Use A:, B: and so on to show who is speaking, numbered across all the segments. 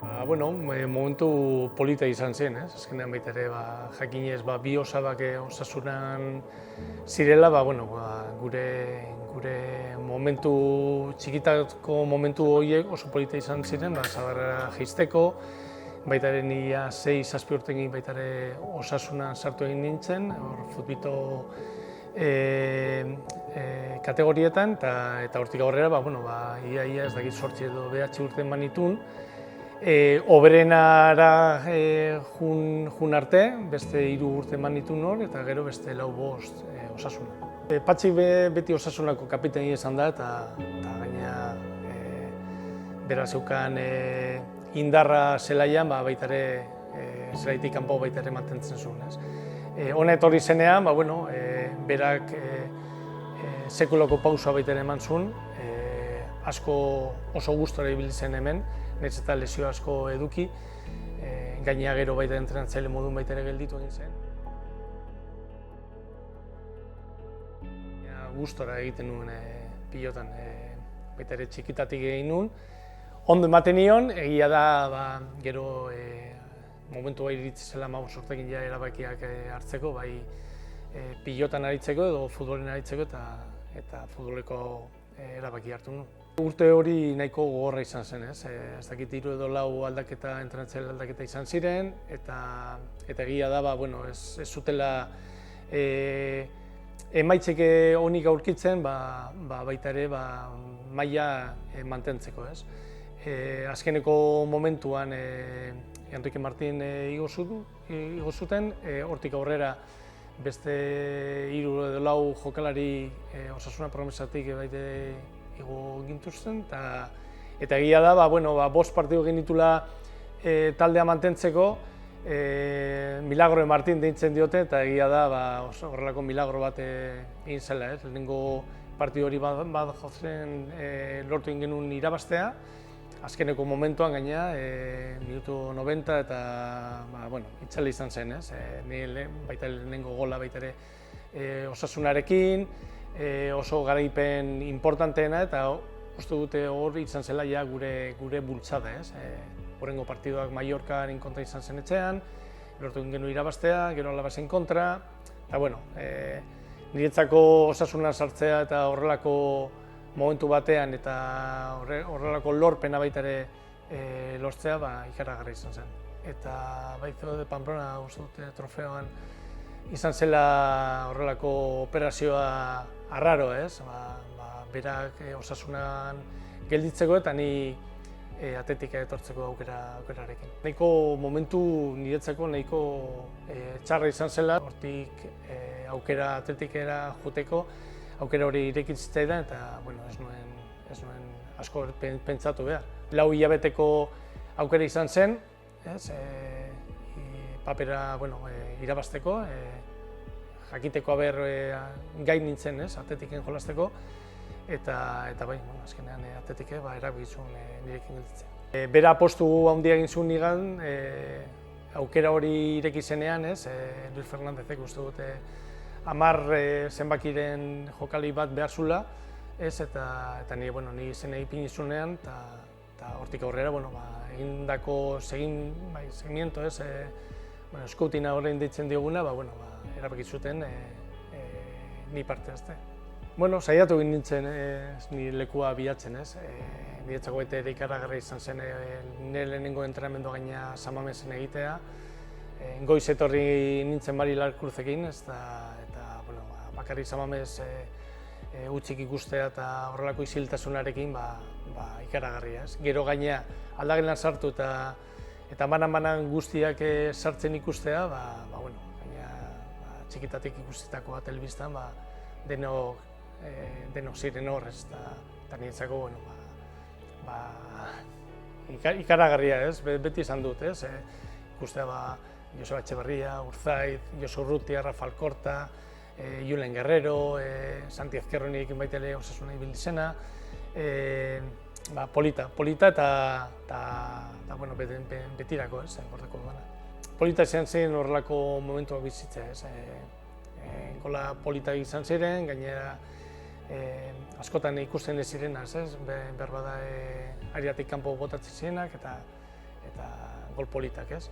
A: Momentu polita izan zen, azkenean baita ere, jakinez bi osabak osasunan zirela, gure momentu, txikitako momentu horiek oso polita izan ziren, Sagarrara jaisteko, baita ere nire 6-7 urtekin baita ere osasunan sartu egin nintzen, futbito kategorietan, eta hortik aurrera, ia ez dakit 8 edo 9 urte manitun, Oberenara jun arte, beste 3 urte eman nituen hor, eta gero beste 4-5 osasuna. Patxik beti osasunako kapiteni izan da, eta gaina bera zeukan indarra zelaian, baita ere zelaitik kanpo baita ere mantentzen zuen. Hona etorri zenean, berak sekulako pausa baita ere eman zuen, asko oso gustora ibili zen hemen, nahiz eta lesio asko eduki, gainea gero baita entrenatzaile modun baita ere gelditu egin zen. Gustora egiten nuen pilotan, baita ere txikitatik egin nuen. Ondo ematen nion, egia da gero momentu bai iritsi zela 15 urtekin erabakiak hartzeko, bai pilotan aritzeko edo futbolen aritzeko eta futboleko erabaki hartu nuen. Urte hori nahiko gogorra izan zen, ez dakit 3 edo 4 aldaketa, entrenatzaile aldaketa izan ziren, eta egia da, ez zutela emaitzek onik aurkitzen, baita ere maila mantentzeko, ez. Azkeneko momentuan Enrique Martin igo zuten, hortik aurrera beste 3 edo 4 jokalari osasuna promesatik baita igo gintuzten, eta egia da, 5 partidu genitula taldea mantentzeko, Milagro Martin deitzen diote, eta egia da, horrelako milagro bat egin zela, lehenengo partidu hori bat jotzen lortu egin genuen irabaztea, azkeneko momentuan gaina, minutu 90 eta itzala izan zen, baita lehenengo gola baita ere osasunarekin, oso garaipen importanteena, eta uste dute hor izan zela gure bultzada. Horrengo partiduak Mallorcaren kontra izan zen etxean, lortu egin genuen irabaztea, gero Alavesen kontra, eta niretzako osasuna sartzea eta horrelako momentu batean eta horrelako lorpena baita ere lortzea ikaragarria izan zen. Eta Baizo de Pamplona uste dute trofeoan izan zela horrelako operazioa arraro, berak osasunan gelditzeko eta ni atletika etortzeko aukerarekin. Nahiko momentu niretzako nahiko txarra izan zela, hortik aukera atletikera joteko, aukera hori irekitzaidan eta ez nuen asko pentsatu behar. 4 hilabeteko aukera izan zen, papera irabazteko, jakiteko gai nintzen atletiken jolasteko, eta azkenean atletike erabiltzun nirekin gelditzen. Bera apostu handia egin zuen nigan, aukera hori ireki zenean, Luis Fernandezek uste dute 10 zenbakiren jokali bat behar zula, eta ni izena ipini zunean, eta hortik aurrera egindako segimiento, scoutinga horrein deitzen dioguna, erabaki zuten ni parte hartzea. Saiatu egin nintzen nire lekua bilatzen, niretzako baita ere ikaragarria izan zen nire lehenengo entrenamendu gaina Samamesen egitea. Goiz etorri nintzen Mari Larkruzekin, eta bakarrik Samames utzik ikustea eta horrelako isiltasunarekin ikaragarria. Gero gaina aldagelan sartu eta manan guztiak sartzen ikustea, txikitatik ikustetakoa telebistan, denok ziren hor, eta niretzako ikaragarria, beti izan dut, ikustea Joseba Etxeberria, Urzaiz, Josu Urrutia, Rafa Alkorta, Julen Guerrero, Santi Ezkerronik baita ere osasuna ibili zena, polita eta betirako, gordeko duena. Polita izan zen horrelako momentuak bizitzea, gola polita izan ziren, gainera askotan ikusten ez zirenaz, behar bada ariatik kanpo botatzen zirenak, eta gol politak, ez?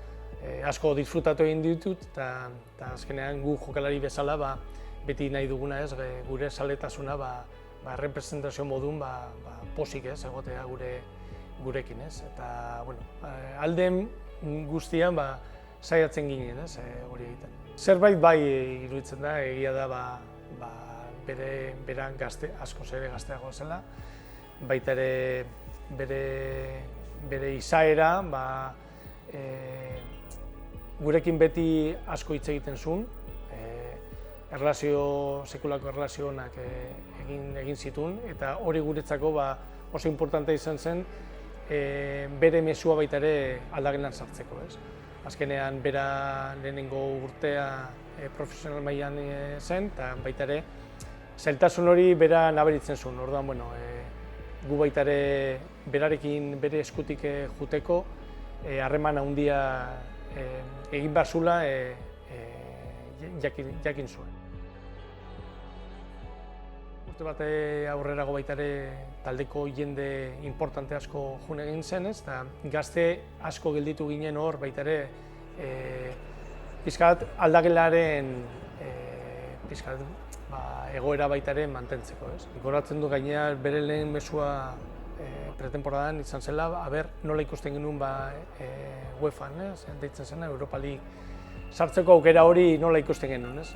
A: Asko disfrutatu egin ditut, eta azkenean gu jokalari bezala beti nahi duguna, ez? Gure zaletasuna representazio modun posik, ez? Egotea gurekin, ez? Eta, bueno, alden guztian saiatzen ginen, ez? Hori egiten. Zerbait bai iruditzen da, egia da bera gazte, askoz ere gazteago zela, baita ere bere izaera, gurekin beti asko hitz egiten zuen, sekulako erlazio onak egin zituen, eta hori guretzako oso importante izan zen bere mezua baita ere aldagelan sartzeko, ez? Azkenean bera lehenengo urtea profesional mailan zen, eta baita ere zailtasun hori bera nabaritzen zuen. Orduan, bueno, gu baita ere berarekin bere eskutik juteko harreman handia egin behar zula jakin zuen. Urte bat aurrerago baita ere taldeko jende importante asko joan egin zen, eta gazte asko gelditu ginen hor baita ere pixkat aldagelaren egoera baita ere mantentzeko, ez? Goratzen du gainera bere lehen mezua pretemporadan izan zela, nola ikusten genuen UEFA-an, deitzen zena, Europa League sartzeko aukera hori nola ikusten genuen, ez?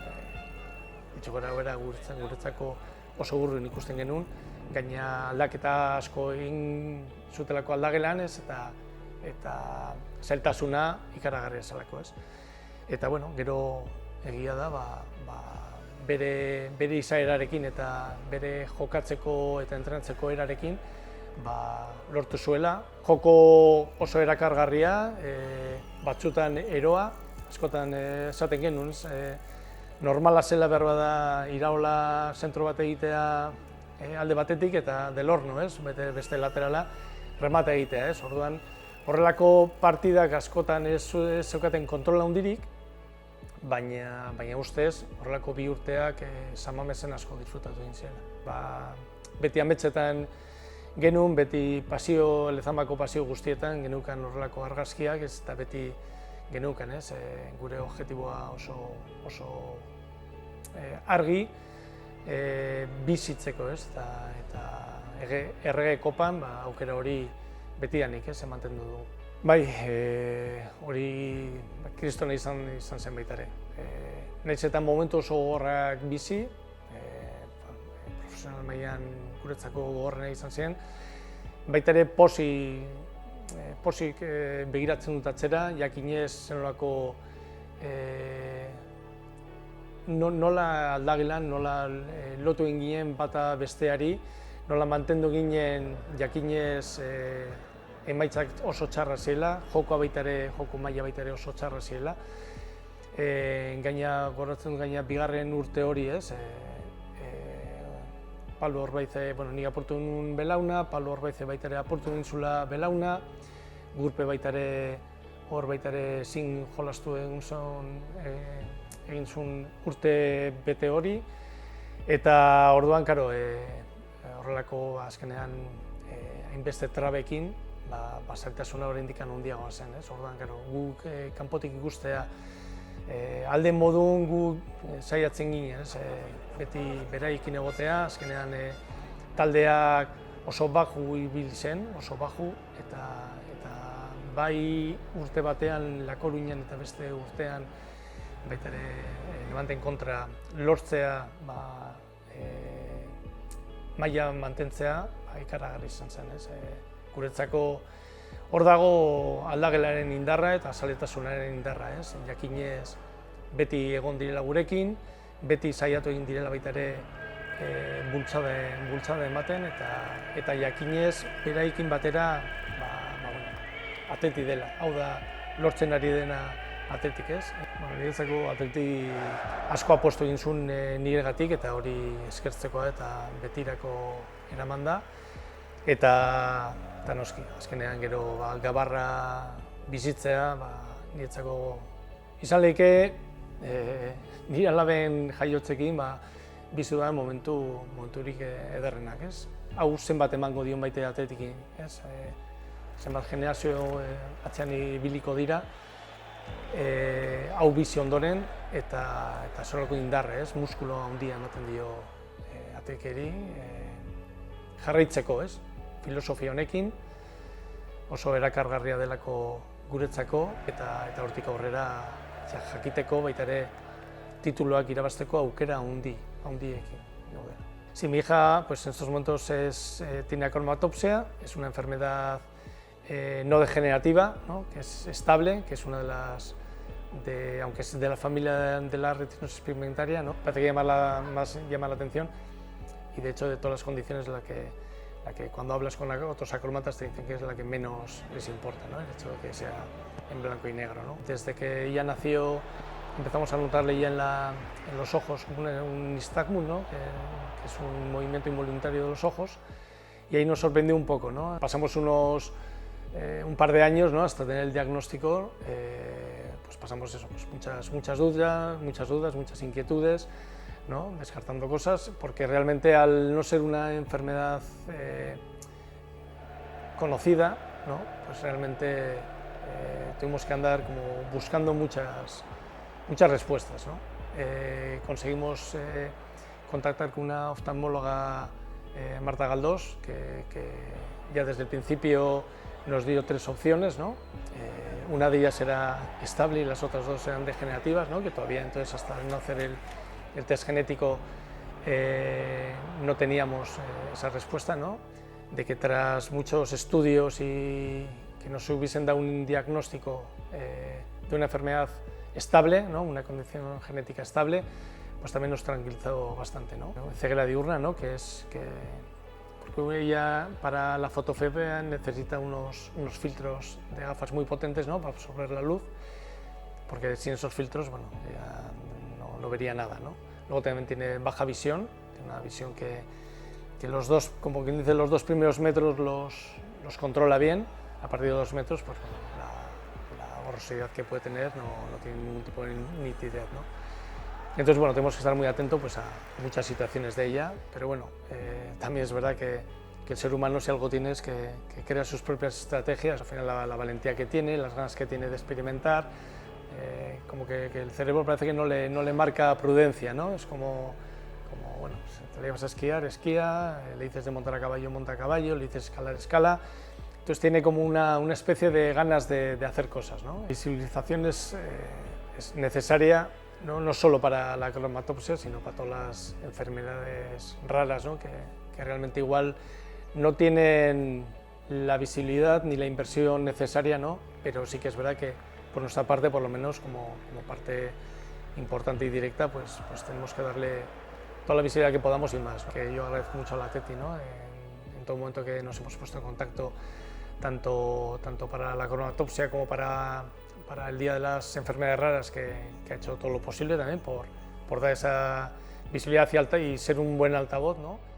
A: Gora guretzako oso urrun ikusten genuen, gaina aldaketa asko egin zutelako aldagelan, ez? Eta zailtasuna ikaragarria zelako, ez? Eta, bueno, gero egia da, bere izaerarekin eta bere jokatzeko eta entrenatzeko erarekin lortu zuela. Joko oso erakargarria, batzutan eroa, askotan esaten genuen, normala zela behar bada iraola zentro bat egitea alde batetik eta del horno, ez? Beste laterala remata egitea, ez? Orduan, horrelako partidak askotan ez zeukaten kontrola handirik, baina ustez horrelako bi urteak San Mamesen asko disfrutatu egin ziren. Beti ametsetan genuen, beti Lezamako pasio guztietan geneukan horrelako argazkiak, eta beti geneukan, ez? Gure objektiboa oso argi bizitzeko, ez? Eta errege kopan aukera hori betidanik, ez? Mantendu dugu. Bai, hori kristona izan zen baita ere. Nahiz eta momentu oso gogorrak bizi, profesional mailan guretzako gogorrena izan zen, baita ere posik begiratzen dut atzera, jakinez zenolako nola aldagelan, nola lotu egin ginen bata besteari, nola mantendu ginen jakinez emaitzak oso txarra zela, joko maila baita ere oso txarra zela. Goratzen dut bigarren urte hori, ez? Pablo Orbaize, nik aportu nuen belauna, Pablo Orbaize baita ere aportu nintzula belauna, Gurpe baita ere hor baita ere zin jolastu egin zuen urte bete hori, eta orduan, horrelako azkenean hainbeste trabekin, zailtasuna oraindik handiagoa zen, ez? Orduan, guk kanpotik ikustea alden modun guk saiatzen ginen, ez? Beti beraikin egotea, azkenean taldeak oso baju ibili zen, oso baju, eta bai urte batean La Coruñan eta beste urtean baita ere Levanten kontra lortzea, maila mantentzea ikaragarri izan zen, ez? Guretzako hor dago aldagelaren indarra eta zaletasunaren indarra, ez? Jakinez beti egon direla gurekin, beti saiatu egin direla baita ere bultzada ematen, eta jakinez beraikin batera atleti dela. Hau da, lortzen ari dena atletik, ez? Niretzako atleti asko apostu egin zuen niregatik, eta hori eskertzekoa eta betirako eraman da. Eta noski, azkenean gero gabarra bizitzea, niretzako izan lehike nire alaben jaiotzekin bizi da momenturik ederrenak, ez? Hau zenbat emango dion baita atletikin, ez? zenbat generazio atzean ibiliko dira, hau bizi ondoren eta zorako indarre, muskulo handia ematen dio atekeri, jarraitzeko, filosofia honekin, oso erakargarria delako guretzako eta hortik aurrera jakiteko baita ere tituloak irabazteko aukera handiekin. Sí, mi hija pues en estos momentos tiene acromatopsia, es una enfermedad no degenerativa, ¿no? Que es estable, que es una de las, aunque es de la familia de la retinosis pigmentaria, ¿no? Parece que llama la atención y de hecho de todas las condiciones la que cuando hablas con otros acrómatas te dicen que es la que menos les importa, ¿no? El hecho de que sea en blanco y negro, ¿no? Desde que ella nació empezamos a notarle ya en los ojos un nistagmus, ¿no? Que es un movimiento involuntario de los ojos, y ahí nos sorprendió un poco, ¿no? Pasamos un par de años, ¿no? Hasta tener el diagnóstico, pues pasamos eso, pues muchas dudas, muchas inquietudes, ¿no? Descartando cosas, porque realmente al no ser una enfermedad conocida, ¿no? Pues realmente tuvimos que andar como buscando muchas respuestas, ¿no? Conseguimos contactar con una oftalmóloga, Marta Galdós, que ya desde el principio nos dio 3 opciones, ¿no? Una de ellas era estable y las otras 2 eran degenerativas, ¿no? Que todavía entonces hasta no hacer el test genético no teníamos esa respuesta, ¿no? De que tras muchos estudios y que nos hubiesen dado un diagnóstico de una enfermedad estable, ¿no? Una condición genética estable, pues también nos tranquilizó bastante, ¿no? Ceguera diurna, ¿no? Porque ella para la fotofobia necesita unos filtros de gafas muy potentes, ¿no? Para absorber la luz, porque sin esos filtros, bueno, ella no vería nada, ¿no? Luego también tiene baja visión, tiene una visión que los dos, como quien dice, los 2 primeros metros los controla bien. A partir de 2 metros, pues bueno, la borrosidad que puede tener no tiene ningún tipo de nitidez, ¿no? Entonces, bueno, tenemos que estar muy atentos pues, a muchas situaciones de ella, pero bueno, también es verdad que el ser humano, si algo tiene, es que crea sus propias estrategias. Al final, la valentía que tiene, las ganas que tiene de experimentar, como que el cerebro parece que no le marca prudencia, ¿no? Es como bueno, si te llevas a esquiar, esquía, le dices de montar a caballo, monta a caballo, le dices escalar, escala. Entonces tiene como una especie de ganas de hacer cosas, ¿no? La visibilización es necesaria no solo para la acromatopsia, sino para todas las enfermedades raras, ¿no? que realmente igual no tienen la visibilidad ni la inversión necesaria, ¿no? Pero sí que es verdad que por nuestra parte, por lo menos como parte importante y directa, pues tenemos que darle toda la visibilidad que podamos y más, ¿no? Que yo agradezco mucho a la TETI, ¿no? En todo momento que nos hemos puesto en contacto, tanto para la acromatopsia como para el Día de las Enfermedades Raras, que ha hecho todo lo posible también por dar esa visibilidad hacia alta y ser un buen altavoz, ¿no?